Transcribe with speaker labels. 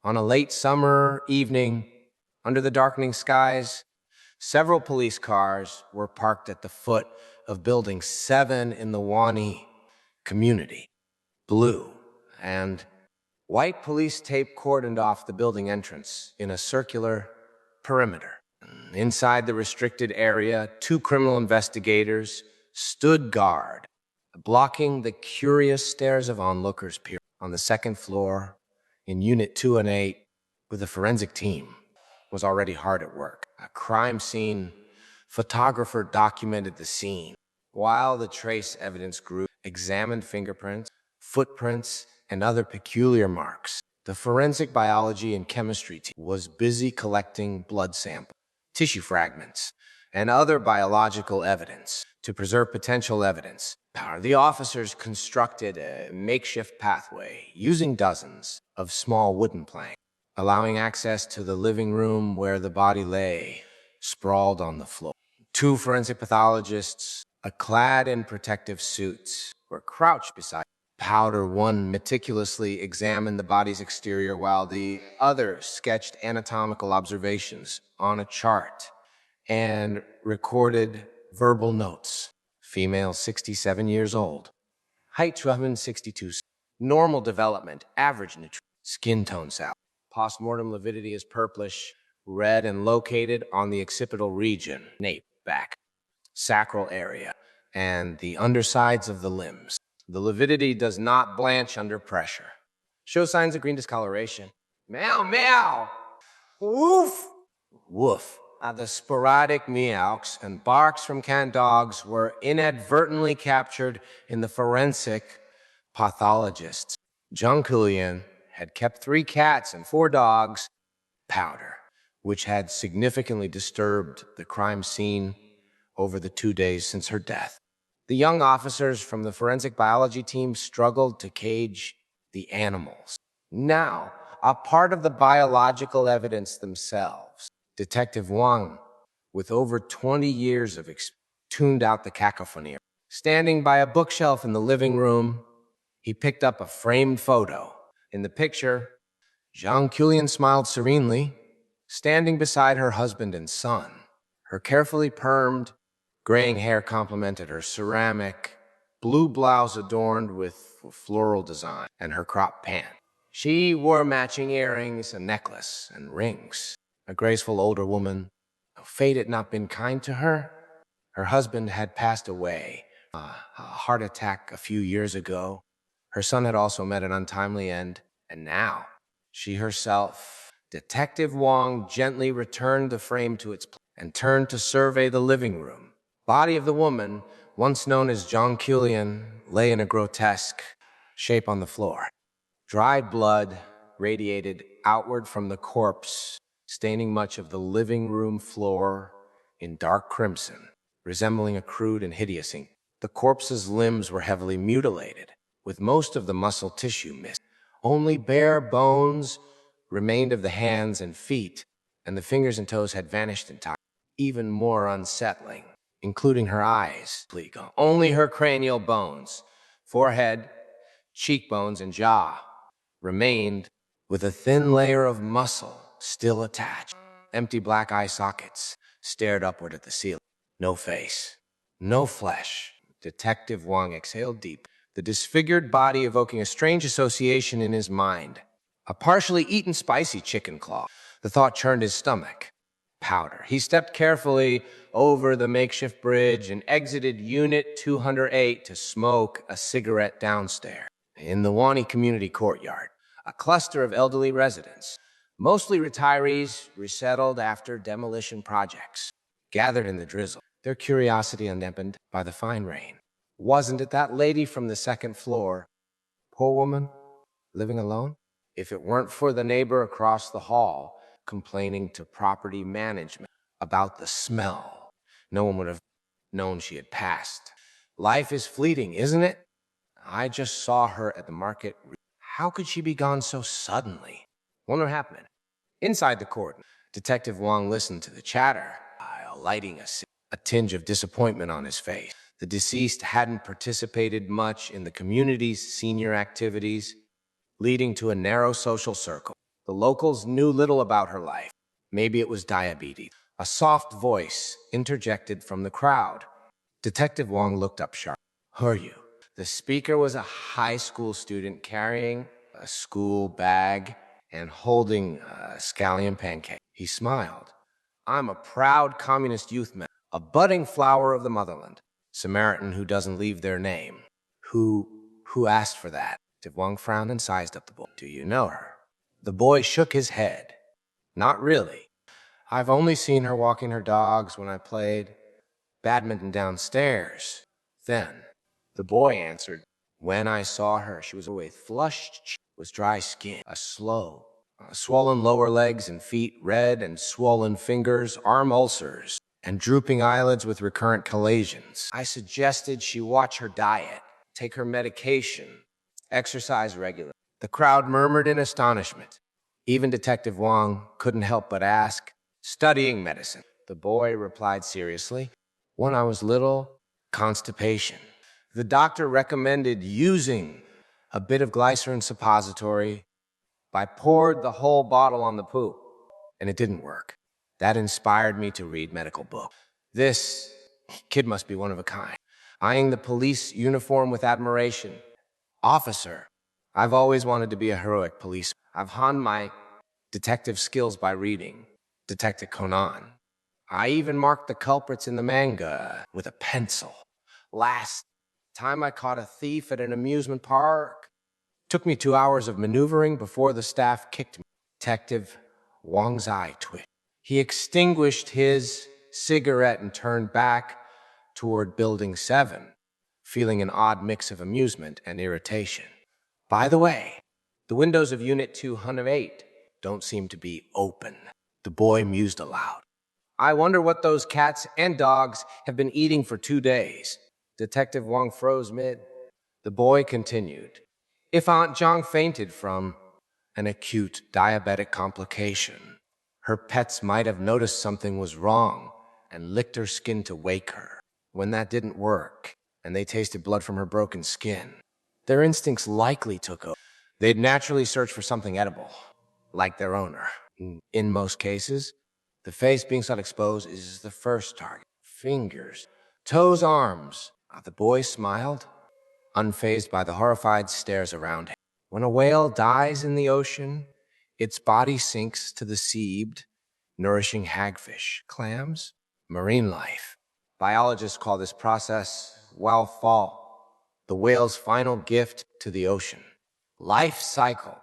Speaker 1: On a late summer evening, under the darkening skies, several police cars were parked at the foot of Building 7 in the Wani community. Blue and white police tape cordoned off the building entrance in a circular perimeter. Inside the restricted area, two criminal investigators stood guard, blocking the curious stares of onlookers peering. On the second floor, in Unit 2 and 8, with the forensic team, was already hard at work. A crime scene photographer documented the scene, while the trace evidence group examined fingerprints, footprints, and other peculiar marks. The forensic biology and chemistry team was busy collecting blood samples, tissue fragments, and other biological evidence to preserve potential evidence. The officers constructed a makeshift pathway using dozens of small wooden planks, allowing access to the living room where the body lay, sprawled on the floor. Two forensic pathologists, clad in protective suits, were crouched beside Powder. One meticulously examined the body's exterior while the other sketched anatomical observations on a chart and recorded verbal notes. Female, 67 years old. Height, 262. Normal development, average nutrition. Skin tone salad. Postmortem lividity is purplish, red, and located on the occipital region, nape, back, sacral area, and the undersides of the limbs. The lividity does not blanch under pressure. Show signs of green discoloration. Meow, meow! Woof! Woof. The sporadic meows and barks from canned dogs were inadvertently captured in the forensic pathologists. John Cullian had kept 3 cats and 4 dogs, Powder, which had significantly disturbed the crime scene over the 2 days since her death. The young officers from the forensic biology team struggled to cage the animals. Now, a part of the biological evidence themselves. Detective Wang, with over 20 years of experience, tuned out the cacophony. Standing by a bookshelf in the living room, he picked up a framed photo. In the picture, Jean Cullian smiled serenely, standing beside her husband and son. Her carefully permed, graying hair complemented her ceramic, blue blouse adorned with floral design and her cropped pant. She wore matching earrings, a necklace, and rings. A graceful older woman. Fate had not been kind to her. Her husband had passed away, a heart attack a few years ago. Her son had also met an untimely end, and now she herself. Detective Wong gently returned the frame to its place and turned to survey the living room. Body of the woman, once known as John Cullian, lay in a grotesque shape on the floor. Dried blood radiated outward from the corpse, staining much of the living room floor in dark crimson, resembling a crude and hideous ink. The corpse's limbs were heavily mutilated, with most of the muscle tissue missing. Only bare bones remained of the hands and feet, and the fingers and toes had vanished entirely. Even more unsettling, including her eyes. Only her cranial bones, forehead, cheekbones, and jaw remained, with a thin layer of muscle still attached. Empty black eye sockets stared upward at the ceiling. No face, no flesh. Detective Wang exhaled deep, the disfigured body evoking a strange association in his mind. A partially eaten spicy chicken claw. The thought churned his stomach. Powder. He stepped carefully over the makeshift bridge and exited Unit 208 to smoke a cigarette downstairs. In the Wani community courtyard, a cluster of elderly residents, mostly retirees resettled after demolition projects, gathered in the drizzle, their curiosity undampened by the fine rain. Wasn't it that lady from the second floor? Poor woman, living alone? If it weren't for the neighbor across the hall complaining to property management about the smell, no one would have known she had passed. Life is fleeting, isn't it? I just saw her at the market. How could she be gone so suddenly? Wonder what happened. Inside the court, Detective Wang listened to the chatter, lighting a tinge of disappointment on his face. The deceased hadn't participated much in the community's senior activities, leading to a narrow social circle. The locals knew little about her life. Maybe it was diabetes. A soft voice interjected from the crowd. Detective Wong looked up sharp. Who are you? The speaker was a high school student carrying a school bag and holding a scallion pancake. He smiled. I'm a proud communist youth member, a budding flower of the motherland, Samaritan who doesn't leave their name. Who asked for that? Detective Wong frowned and sized up the boy. Do you know her? The boy shook his head. Not really. I've only seen her walking her dogs when I played badminton downstairs. Then, the boy answered. When I saw her, she was with flushed cheeks, was dry skin, swollen lower legs and feet, red and swollen fingers, arm ulcers, and drooping eyelids with recurrent chalazions. I suggested she watch her diet, take her medication, exercise regularly. The crowd murmured in astonishment. Even Detective Wong couldn't help but ask, studying medicine. The boy replied seriously, when I was little, constipation. The doctor recommended using a bit of glycerin suppository. I poured the whole bottle on the poop, and it didn't work. That inspired me to read medical books. This kid must be one of a kind. Eyeing the police uniform with admiration. Officer, I've always wanted to be a heroic policeman. I've honed my detective skills by reading Detective Conan. I even marked the culprits in the manga with a pencil. Last time I caught a thief at an amusement park. Took me 2 hours of maneuvering before the staff kicked me. Detective Wong's eye twitched. He extinguished his cigarette and turned back toward Building 7, feeling an odd mix of amusement and irritation. By the way, the windows of Unit 208 don't seem to be open. The boy mused aloud. I wonder what those cats and dogs have been eating for 2 days. Detective Wong froze mid. The boy continued. If Aunt Zhang fainted from an acute diabetic complication, her pets might have noticed something was wrong and licked her skin to wake her. When that didn't work, and they tasted blood from her broken skin, their instincts likely took over. They'd naturally search for something edible, like their owner. In most cases, the face being sought exposed is the first target. Fingers, toes, arms. The boy smiled, unfazed by the horrified stares around him. When a whale dies in the ocean, its body sinks to the seabed, nourishing hagfish, clams, marine life. Biologists call this process WhaleFalls, the whale's final gift to the ocean. Life cycle.